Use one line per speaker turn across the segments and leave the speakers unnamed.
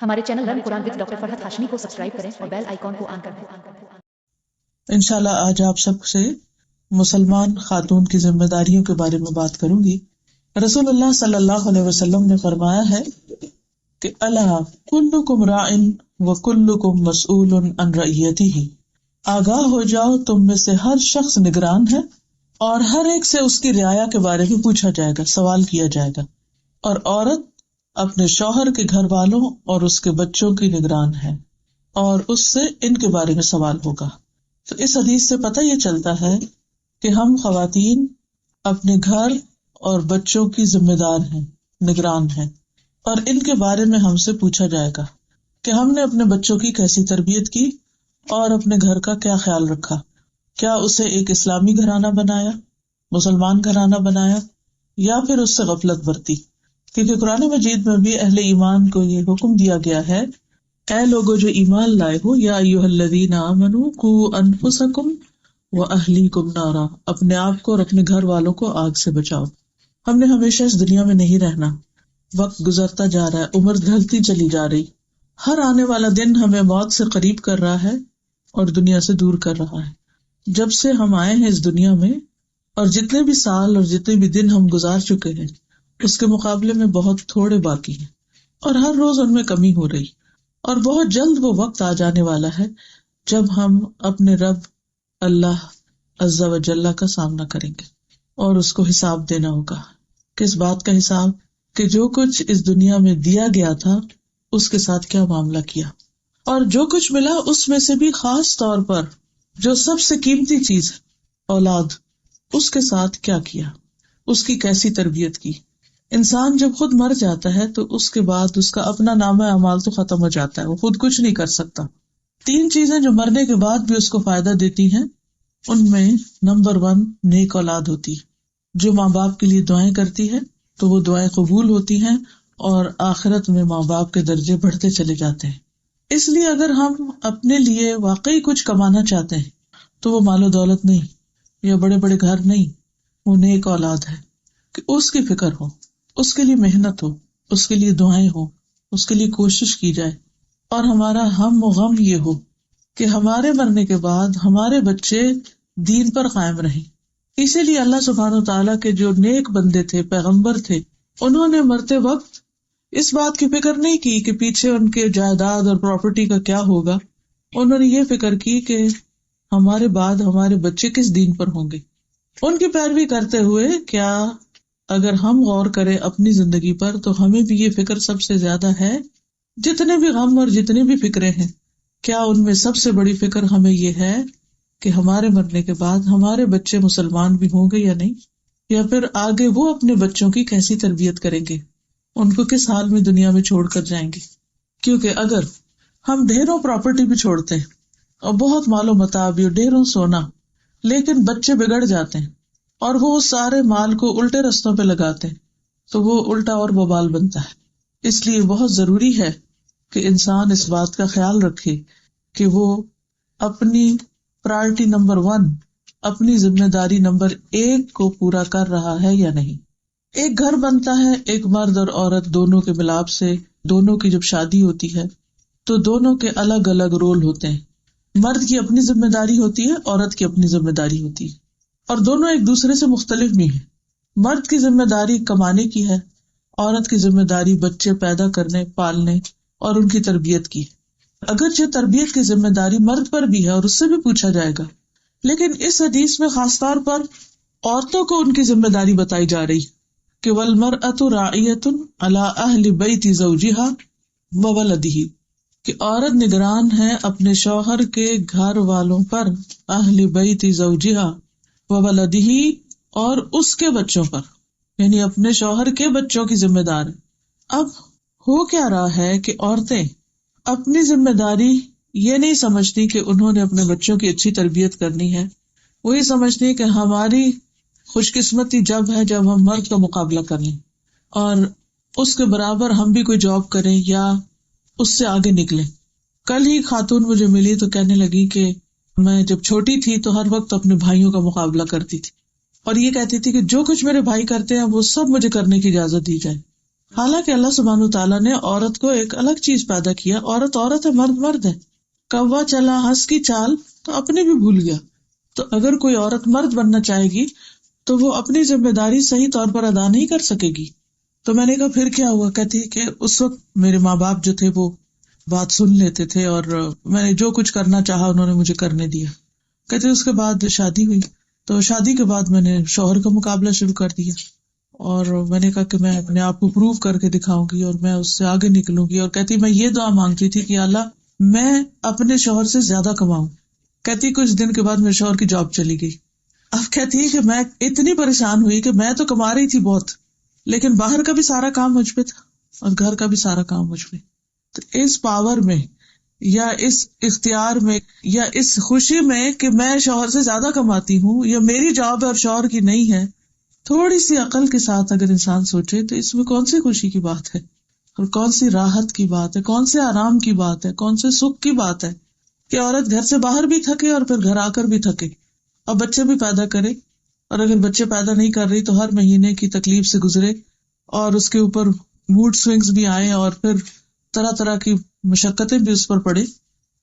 ہمارے channel learn Quran with doctor Farhat Hashmi کو subscribe کریں اور بیل آئیکن کو آن کر دیں۔
انشاءاللہ آج آپ سب سے مسلمان خاتون کی ذمہ داریوں کے بارے میں بات کروں گی۔ رسول اللہ صلی اللہ علیہ وسلم نے فرمایا ہے کہ الا کلکم راع وکلکم مسئول عن رعیتہ، آگاہ ہو جاؤ تم میں سے ہر شخص نگران ہے اور ہر ایک سے اس کی رعایا کے بارے میں پوچھا جائے گا، سوال کیا جائے گا، اور عورت اپنے شوہر کے گھر والوں اور اس کے بچوں کی نگران ہے اور اس سے ان کے بارے میں سوال ہوگا۔ تو اس حدیث سے پتہ یہ چلتا ہے کہ ہم خواتین اپنے گھر اور بچوں کی ذمہ دار ہیں، نگران ہیں، اور ان کے بارے میں ہم سے پوچھا جائے گا کہ ہم نے اپنے بچوں کی کیسی تربیت کی اور اپنے گھر کا کیا خیال رکھا، کیا اسے ایک اسلامی گھرانہ بنایا، مسلمان گھرانہ بنایا، یا پھر اس سے غفلت برتی۔ کیونکہ قرآن مجید میں بھی اہل ایمان کو یہ حکم دیا گیا ہے، اے لوگو جو ایمان لائے ہو، یا ایھا الذین آمنوا قوا انفسکم واہلیکم نارا، اپنے آپ کو اور اپنے گھر والوں کو آگ سے بچاؤ۔ ہم نے ہمیشہ اس دنیا میں نہیں رہنا، وقت گزرتا جا رہا ہے، عمر ڈھلتی چلی جا رہی، ہر آنے والا دن ہمیں موت سے قریب کر رہا ہے اور دنیا سے دور کر رہا ہے۔ جب سے ہم آئے ہیں اس دنیا میں اور جتنے بھی سال اور جتنے بھی دن ہم گزار چکے ہیں اس کے مقابلے میں بہت تھوڑے باقی ہیں، اور ہر روز ان میں کمی ہو رہی، اور بہت جلد وہ وقت آ جانے والا ہے جب ہم اپنے رب اللہ عز و جل کا سامنا کریں گے اور اس کو حساب دینا ہوگا۔ کس بات کا حساب؟ کہ جو کچھ اس دنیا میں دیا گیا تھا اس کے ساتھ کیا معاملہ کیا، اور جو کچھ ملا اس میں سے بھی خاص طور پر جو سب سے قیمتی چیز اولاد، اس کے ساتھ کیا کیا، اس کی کیسی تربیت کی۔ انسان جب خود مر جاتا ہے تو اس کے بعد اس کا اپنا نامہ اعمال تو ختم ہو جاتا ہے، وہ خود کچھ نہیں کر سکتا۔ تین چیزیں جو مرنے کے بعد بھی اس کو فائدہ دیتی ہیں، ان میں نمبر 1 نیک اولاد ہوتی ہے۔ جو ماں باپ کے لیے دعائیں کرتی ہے تو وہ دعائیں قبول ہوتی ہیں اور آخرت میں ماں باپ کے درجے بڑھتے چلے جاتے ہیں۔ اس لیے اگر ہم اپنے لیے واقعی کچھ کمانا چاہتے ہیں تو وہ مال و دولت نہیں یا بڑے بڑے گھر نہیں، وہ نیک اولاد ہے کہ اس کی فکر ہو، اس کے لیے محنت ہو، اس کے لیے دعائیں ہو، اس کے لیے کوشش کی جائے، اور ہمارا ہم و غم یہ ہو کہ ہمارے مرنے کے بعد ہمارے بچے دین پر قائم رہیں۔ اسی لیے اللہ سبحانہ وتعالیٰ کے جو نیک بندے تھے، پیغمبر تھے، انہوں نے مرتے وقت اس بات کی فکر نہیں کی کہ پیچھے ان کے جائیداد اور پراپرٹی کا کیا ہوگا، انہوں نے یہ فکر کی کہ ہمارے بعد ہمارے بچے کس دین پر ہوں گے۔ ان کی پیروی کرتے ہوئے کیا اگر ہم غور کریں اپنی زندگی پر تو ہمیں بھی یہ فکر سب سے زیادہ ہے، جتنے بھی غم اور جتنی بھی فکریں ہیں، کیا ان میں سب سے بڑی فکر ہمیں یہ ہے کہ ہمارے مرنے کے بعد ہمارے بچے مسلمان بھی ہوں گے یا نہیں، یا پھر آگے وہ اپنے بچوں کی کیسی تربیت کریں گے، ان کو کس حال میں دنیا میں چھوڑ کر جائیں گے۔ کیونکہ اگر ہم ڈھیروں پراپرٹی بھی چھوڑتے ہیں اور بہت مال و متاع بھی، ڈھیروں سونا، لیکن بچے بگڑ جاتے ہیں اور وہ سارے مال کو الٹے رستوں پہ لگاتے ہیں تو وہ الٹا اور وبال بنتا ہے۔ اس لیے بہت ضروری ہے کہ انسان اس بات کا خیال رکھے کہ وہ اپنی پرائرٹی نمبر 1، اپنی ذمہ داری نمبر 1 کو پورا کر رہا ہے یا نہیں۔ ایک گھر بنتا ہے ایک مرد اور عورت دونوں کے ملاپ سے، دونوں کی جب شادی ہوتی ہے تو دونوں کے الگ الگ رول ہوتے ہیں۔ مرد کی اپنی ذمہ داری ہوتی ہے، عورت کی اپنی ذمہ داری ہوتی ہے، اور دونوں ایک دوسرے سے مختلف بھی ہیں۔ مرد کی ذمہ داری کمانے کی ہے، عورت کی ذمہ داری بچے پیدا کرنے، پالنے اور ان کی تربیت کی ہے۔ اگرچہ تربیت کی ذمہ داری مرد پر بھی ہے اور اس سے بھی پوچھا جائے گا، لیکن اس حدیث میں خاص طور پر عورتوں کو ان کی ذمہ داری بتائی جا رہی کہ وَالْمَرْأَةُ رَاعِيَةٌ عَلَىٰ أَهْلِ بَيْتِ زَوْجِهَا وَوَلَدِهِ، کہ عورت نگران ہے اپنے شوہر کے گھر والوں پر، اہل بیت زوجها وولده، اور اس کے بچوں پر، یعنی اپنے شوہر کے بچوں کی ذمہ دار ہے۔ اب ہو کیا رہا ہے کہ عورتیں اپنی ذمہ داری یہ نہیں سمجھتی کہ انہوں نے اپنے بچوں کی اچھی تربیت کرنی ہے، وہی سمجھتی ہے کہ ہماری خوش قسمتی جب ہے جب ہم مرد کا مقابلہ کر لیں اور اس کے برابر ہم بھی کوئی جاب کریں یا اس سے آگے نکلیں۔ کل ہی خاتون مجھے ملی تو کہنے لگی کہ میں جب چھوٹی تھی تو ہر وقت اپنے بھائیوں کا مقابلہ کرتی تھی، اور یہ کہتی تھی کہ جو کچھ میرے بھائی کرتے ہیں وہ سب مجھے کرنے کی اجازت دی جائے، حالانکہ اللہ سبحانہ تعالیٰ نے عورت کو ایک الگ چیز پیدا کیا. عورت عورت ہے، مرد مرد ہے. کوا چلا ہنس کی چال تو اپنے بھی بھول گیا. تو اگر کوئی عورت مرد بننا چاہے گی تو وہ اپنی ذمہ داری صحیح طور پر ادا نہیں کر سکے گی. تو میں نے کہا پھر کیا ہوا؟ کہتی کہ اس وقت میرے ماں باپ جو تھے وہ بات سن لیتے تھے اور میں نے جو کچھ کرنا چاہا انہوں نے مجھے کرنے دیا. کہتے اس کے بعد شادی ہوئی تو شادی کے بعد میں نے شوہر کا مقابلہ شروع کر دیا اور میں نے کہا کہ میں اپنے آپ کو پروو کر کے دکھاؤں گی اور میں اس سے آگے نکلوں گی. اور کہتی میں یہ دعا مانگتی تھی کہ اللہ میں اپنے شوہر سے زیادہ کماؤں. کہتی کچھ دن کے بعد میرے شوہر کی جاب چلی گئی. اب کہتی ہے کہ میں اتنی پریشان ہوئی کہ میں تو کما رہی تھی بہت، لیکن باہر کا بھی سارا کام مجھ پہ تھا اور گھر کا بھی سارا کام مجھ پہ. تو اس پاور میں یا اس اختیار میں یا اس خوشی میں کہ میں شوہر سے زیادہ کماتی ہوں یا میری جاب ہے اور شوہر کی نہیں ہے، تھوڑی سی عقل کے ساتھ اگر انسان سوچے تو اس میں کون سی خوشی کی بات ہے اور کون سی راحت کی بات ہے، کون سے آرام کی بات ہے، کون سے سکھ کی بات ہے کہ عورت گھر سے باہر بھی تھکے اور پھر گھر آ کر بھی تھکے اور بچے بھی پیدا کرے، اور اگر بچے پیدا نہیں کر رہی تو ہر مہینے کی تکلیف سے گزرے اور اس کے اوپر موڈ سوئنگز بھی آئیں اور پھر طرح طرح کی مشقتیں بھی اس پر پڑے.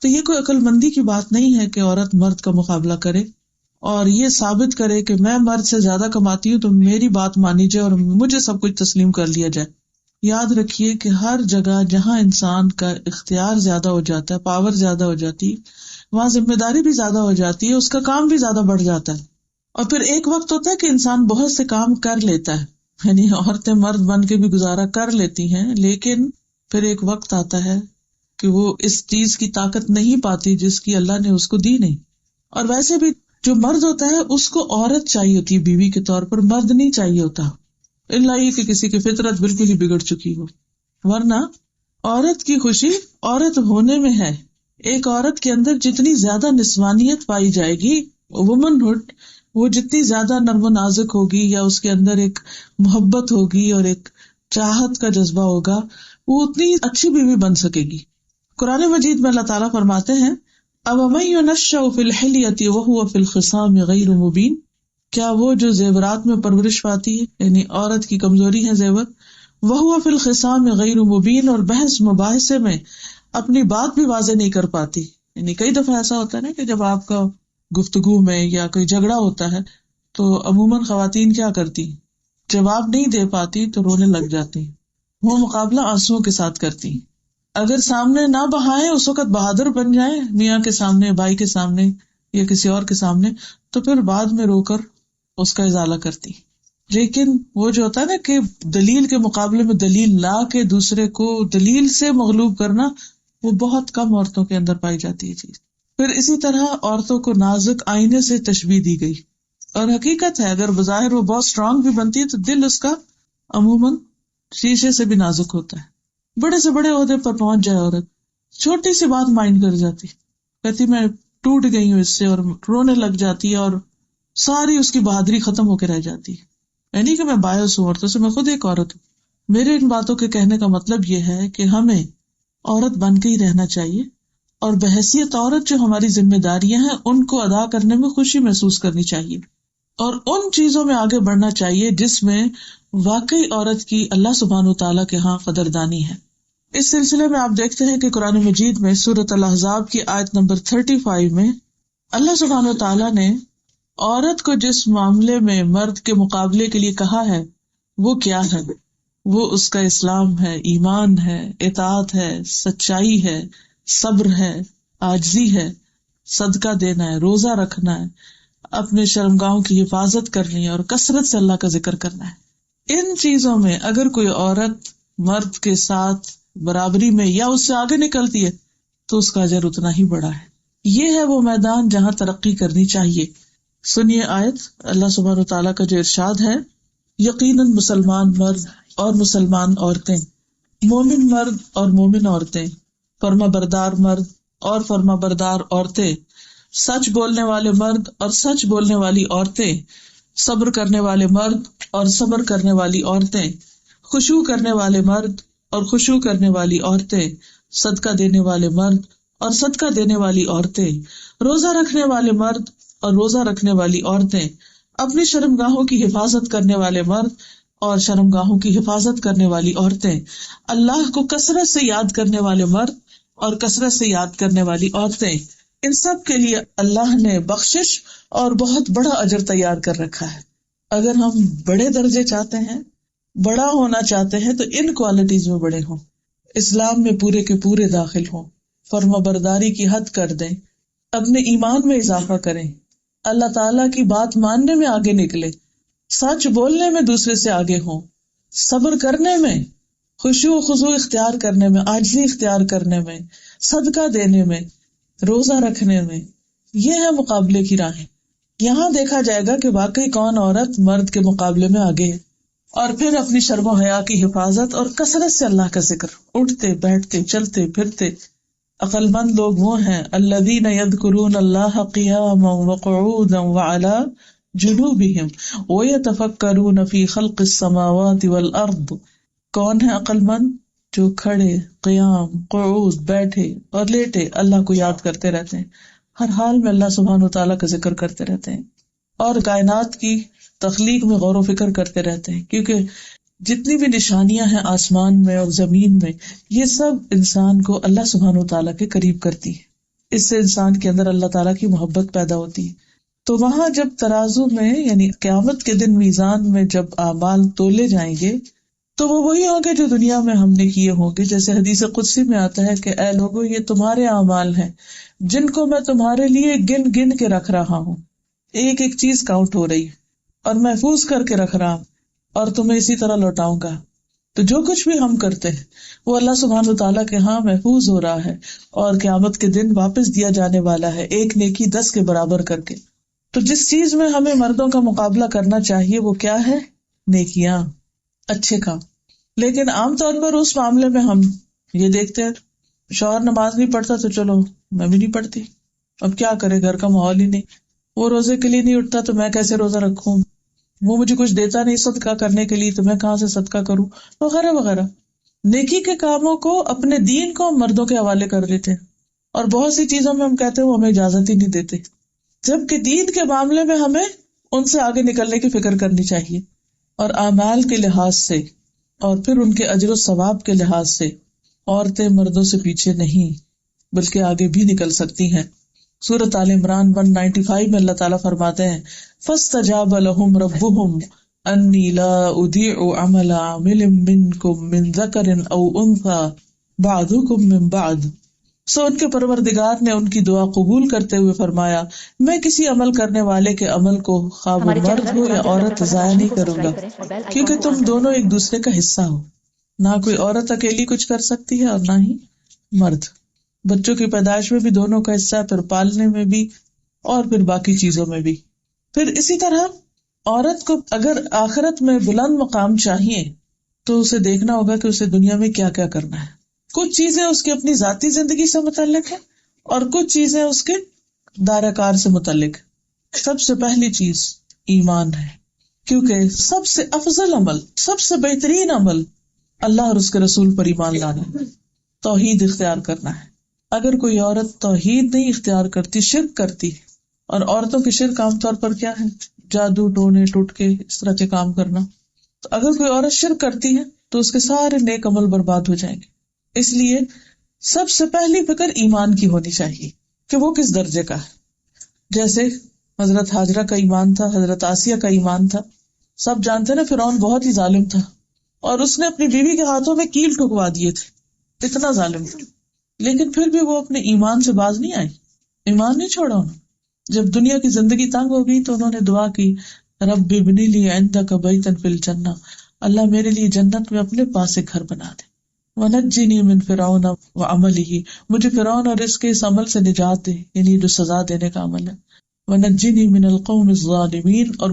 تو یہ کوئی عقل مندی کی بات نہیں ہے کہ عورت مرد کا مقابلہ کرے اور یہ ثابت کرے کہ میں مرد سے زیادہ کماتی ہوں تو میری بات مانی جائے اور مجھے سب کچھ تسلیم کر لیا جائے. یاد رکھیے کہ ہر جگہ جہاں انسان کا اختیار زیادہ ہو جاتا ہے، پاور زیادہ ہو جاتی، وہاں ذمہ داری بھی زیادہ ہو جاتی ہے، اس کا کام بھی زیادہ بڑھ جاتا ہے. اور پھر ایک وقت ہوتا ہے کہ انسان بہت سے کام کر لیتا ہے، یعنی عورتیں مرد بن کے بھی گزارا کر لیتی ہیں، لیکن پھر ایک وقت آتا ہے کہ وہ اس چیز کی طاقت نہیں پاتی جس کی اللہ نے اس کو دی نہیں. اور ویسے بھی جو مرد ہوتا ہے اس کو عورت چاہیے ہوتی ہے بیوی کے طور پر، مرد نہیں چاہیے ہوتا، الا یہ کہ کسی کی فطرت بالکل ہی بگڑ چکی ہو. ورنہ عورت کی خوشی عورت ہونے میں ہے. ایک عورت کے اندر جتنی زیادہ نسوانیت پائی جائے گی، وومن ہوڈ، وہ جتنی زیادہ نرم و نازک ہوگی یا اس کے اندر ایک محبت ہوگی اور ایک چاہت کا جذبہ ہوگا، وہ اتنی اچھی بیوی بن سکے گی. قرآن مجید میں اللہ تعالیٰ فرماتے ہیں أَوَمَن يُنَشَّأُ فِي الْحِلْيَةِ وَهُوَ فِي الْخِصَامِ غَيْرُ مُبِينٍ، کیا وہ جو زیورات میں پرورش پاتی ہے، یعنی عورت کی کمزوری ہے زیور، وَهُوَ فِي الْخِصَامِ غَيْرُ مُبِينٍ، اور بحث مباحثے میں اپنی بات بھی واضح نہیں کر پاتی. یعنی کئی دفعہ ایسا ہوتا ہے نا کہ جب آپ کا گفتگو میں یا کوئی جھگڑا ہوتا ہے تو عموماً خواتین کیا کرتی، جواب نہیں دے پاتی تو رونے لگ جاتی، وہ مقابلہ آنسوؤں کے ساتھ کرتی. اگر سامنے نہ بہائیں، اس وقت بہادر بن جائیں میاں کے سامنے، بھائی کے سامنے یا کسی اور کے سامنے، تو پھر بعد میں رو کر اس کا ازالہ کرتی. لیکن وہ جو ہوتا ہے نا کہ دلیل کے مقابلے میں دلیل لا کے دوسرے کو دلیل سے مغلوب کرنا، وہ بہت کم عورتوں کے اندر پائی جاتی ہے چیز. پھر اسی طرح عورتوں کو نازک آئینے سے تشبیہ دی گئی، اور حقیقت ہے اگر بظاہر وہ بہت اسٹرانگ بھی بنتی ہے تو دل اس کا عموماً شیشے سے بھی نازک ہوتا ہے. بڑے سے بڑے عہدے پر پہنچ جائے عورت، چھوٹی سی بات مائنڈ کر جاتی، کہتی میں ٹوٹ گئی ہوں اس سے، اور رونے لگ جاتی ہے اور ساری اس کی بہادری ختم ہو کے رہ جاتی ہے. یعنی کہ میں باعث ہوں عورتوں سے، میں خود ایک عورت ہوں. میرے ان باتوں کے کہنے کا مطلب یہ ہے کہ ہمیں عورت بن کے ہی رہنا چاہیے، اور بحیثیت عورت جو ہماری ذمہ داریاں ہیں ان کو ادا کرنے میں خوشی محسوس کرنی چاہیے، اور ان چیزوں میں آگے بڑھنا چاہیے جس میں واقعی عورت کی اللہ سبحانہ وتعالیٰ کے ہاں قدردانی ہے. اس سلسلے میں آپ دیکھتے ہیں کہ قرآن مجید میں سورۃ الاحزاب کی آیت نمبر 35 میں اللہ سبحانہ وتعالیٰ نے عورت کو جس معاملے میں مرد کے مقابلے کے لیے کہا ہے وہ کیا ہے؟ وہ اس کا اسلام ہے، ایمان ہے، اطاعت ہے، سچائی ہے، صبر ہے، عاجزی ہے، صدقہ دینا ہے، روزہ رکھنا ہے، اپنے شرمگاہوں کی حفاظت کرنی ہے اور کثرت سے اللہ کا ذکر کرنا ہے. ان چیزوں میں اگر کوئی عورت مرد کے ساتھ برابری میں یا اس سے آگے نکلتی ہے تو اس کا اجر اتنا ہی بڑا ہے. یہ ہے وہ میدان جہاں ترقی کرنی چاہیے. سنیے آیت اللہ سبحانہ وتعالیٰ کا جو ارشاد ہے، یقیناً مسلمان مرد اور مسلمان عورتیں، مومن مرد اور مومن عورتیں، فرما بردار مرد اور فرما بردار عورتیں، سچ بولنے والے مرد اور سچ بولنے والی عورتیں، صبر کرنے والے مرد اور صبر کرنے والی عورتیں، خشوع کرنے والے مرد اور خشوع کرنے والی عورتیں، صدقہ دینے والے مرد اور صدقہ دینے والی عورتیں، روزہ رکھنے والے مرد اور روزہ رکھنے والی عورتیں، اپنی شرمگاہوں کی حفاظت کرنے والے مرد اور شرمگاہوں کی حفاظت کرنے والی عورتیں، اللہ کو کثرت سے یاد کرنے والے مرد اور کثرت سے یاد کرنے والی عورتیں، ان سب کے لیے اللہ نے بخشش اور بہت بڑا اجر تیار کر رکھا ہے۔ اگر ہم بڑے درجے چاہتے ہیں، بڑا ہونا چاہتے ہیں، تو ان کوالٹیز میں بڑے ہوں، اسلام میں پورے کے پورے داخل ہوں، فرما برداری کی حد کر دیں، اپنے ایمان میں اضافہ کریں، اللہ تعالیٰ کی بات ماننے میں آگے نکلے، سچ بولنے میں دوسرے سے آگے ہوں، صبر کرنے میں، خشوع و خضوع اختیار کرنے میں، عاجزی اختیار کرنے میں، صدقہ دینے میں، روزہ رکھنے میں، یہ ہے مقابلے کی راہیں۔ یہاں دیکھا جائے گا کہ واقعی کون عورت مرد کے مقابلے میں آگے ہے۔ اور پھر اپنی شرم و حیا کی حفاظت اور کثرت سے اللہ کا ذکر، اٹھتے بیٹھتے چلتے پھرتے۔ عقل مند لوگ وہ ہیں الذین یذکرون اللہ قیاما وقعودا وعلی جنوبہم ویتفکرون فی خلق السماوات والارض۔ کون ہے عقل مند؟ جو کھڑے، قیام، قعود، بیٹھے اور لیٹے اللہ کو یاد کرتے رہتے ہیں، ہر حال میں اللہ سبحانہ وتعالیٰ کا ذکر کرتے رہتے ہیں، اور کائنات کی تخلیق میں غور و فکر کرتے رہتے ہیں، کیونکہ جتنی بھی نشانیاں ہیں آسمان میں اور زمین میں، یہ سب انسان کو اللہ سبحانہ وتعالیٰ کے قریب کرتی ہے۔ اس سے انسان کے اندر اللہ تعالیٰ کی محبت پیدا ہوتی ہے۔ تو وہاں جب ترازو میں یعنی قیامت کے دن میزان میں جب اعمال تولے جائیں گے تو وہ وہی ہوں گے جو دنیا میں ہم نے کیے ہوں گے، جیسے حدیث قدسی میں آتا ہے کہ اے لوگو، یہ تمہارے اعمال ہیں جن کو میں تمہارے لیے گن گن کے رکھ رہا ہوں، ایک ایک چیز کاؤنٹ ہو رہی ہے اور محفوظ کر کے رکھ رہا ہوں، اور تمہیں اسی طرح لوٹاؤں گا۔ تو جو کچھ بھی ہم کرتے ہیں وہ اللہ سبحانہ وتعالیٰ کے ہاں محفوظ ہو رہا ہے اور قیامت کے دن واپس دیا جانے والا ہے، ایک نیکی 10 کے برابر کر کے۔ تو جس چیز میں ہمیں مردوں کا مقابلہ کرنا چاہیے وہ کیا ہے؟ نیکیاں، اچھے کام۔ لیکن عام طور پر اس معاملے میں ہم یہ دیکھتے ہیں شوہر نماز نہیں پڑھتا تو چلو میں بھی نہیں پڑھتی، اب کیا کرے، گھر کا ماحول ہی نہیں، وہ روزے کے لیے نہیں اٹھتا تو میں کیسے روزہ رکھوں، وہ مجھے کچھ دیتا نہیں صدقہ کرنے کے لیے تو میں کہاں سے صدقہ کروں، وغیرہ وغیرہ۔ نیکی کے کاموں کو، اپنے دین کو مردوں کے حوالے کر دیتے ہیں، اور بہت سی چیزوں میں ہم کہتے ہیں وہ ہمیں اجازت ہی نہیں دیتے، جبکہ دین کے معاملے میں ہمیں ان سے آگے نکلنے کی فکر کرنی چاہیے۔ اور اعمال کے لحاظ سے اور پھر ان کے اجر و ثواب کے لحاظ سے عورتیں مردوں سے پیچھے نہیں بلکہ آگے بھی نکل سکتی ہیں۔ سورۃ آل عمران 195 میں اللہ تعالیٰ فرماتے ہیں فاستجاب لهم ربهم انی لا اضیع عمل عامل منکم من ذکر او انثی بعضکم من بعض۔ سو ان کے پروردگار نے ان کی دعا قبول کرتے ہوئے فرمایا میں کسی عمل کرنے والے کے عمل کو خواہ وہ مرد ہو یا عورت ضائع نہیں کروں گا، کیونکہ تم دونوں ایک دوسرے کا حصہ ہو۔ نہ کوئی عورت اکیلی کچھ کر سکتی ہے اور نہ ہی مرد۔ بچوں کی پیدائش میں بھی دونوں کا حصہ، پھر پالنے میں بھی اور پھر باقی چیزوں میں بھی۔ پھر اسی طرح عورت کو اگر آخرت میں بلند مقام چاہیے تو اسے دیکھنا ہوگا کہ اسے دنیا میں کیا کیا کرنا ہے۔ کچھ چیزیں اس کی اپنی ذاتی زندگی سے متعلق ہیں اور کچھ چیزیں اس کے دائرہ کار سے متعلق۔ سب سے پہلی چیز ایمان ہے، کیونکہ سب سے افضل عمل، سب سے بہترین عمل اللہ اور اس کے رسول پر ایمان لانا ہے، توحید اختیار کرنا ہے۔ اگر کوئی عورت توحید نہیں اختیار کرتی، شرک کرتی، اور عورتوں کی شرک عام طور پر کیا ہے؟ جادو، ٹونے ٹوٹکے، اس طرح کے کام کرنا۔ تو اگر کوئی عورت شرک کرتی ہے تو اس کے سارے نیک عمل برباد ہو جائیں گے۔ اس لیے سب سے پہلی فکر ایمان کی ہونی چاہیے کہ وہ کس درجے کا ہے۔ جیسے حضرت ہاجرہ کا ایمان تھا، حضرت آسیہ کا ایمان تھا۔ سب جانتے نا فرعون بہت ہی ظالم تھا اور اس نے اپنی بیوی کے ہاتھوں میں کیل ٹھکوا دیے تھے، اتنا ظالم تھا، لیکن پھر بھی وہ اپنے ایمان سے باز نہیں آئی، ایمان نہیں چھوڑا انہوں۔ جب دنیا کی زندگی تنگ ہو گئی تو انہوں نے دعا کی رب ابنی لی عندک بیتا فی الجنہ، اللہ میرے لیے جنت میں اپنے پاس ایک گھر بنا دے، ونجنی من فرعون وعملہ، مجھے فرعون اور اس کے اس عمل سے نجات دے، یعنی جو سزا دینے کا عمل ہے، ونجنی من القوم الظالمین، اور